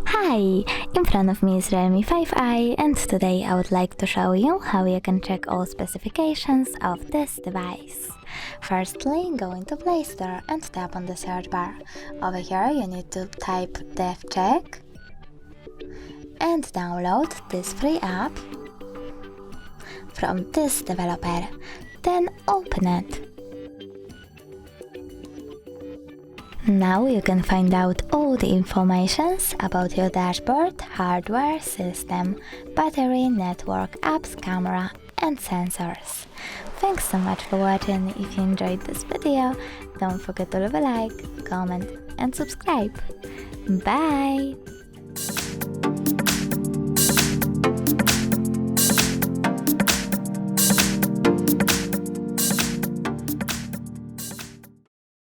Hi! In front of me is Realme 5i, and today I would like to show you how you can check all specifications of this device. Firstly, go into Play Store and tap on the search bar. Over here you need to type DevCheck and download this free app from this developer. Then open it. Now you can find out all the informations about your dashboard, hardware, system, battery, network, apps, camera and sensors. Thanks so much for watching. If you enjoyed this video, don't forget to leave a like, comment and subscribe. Bye!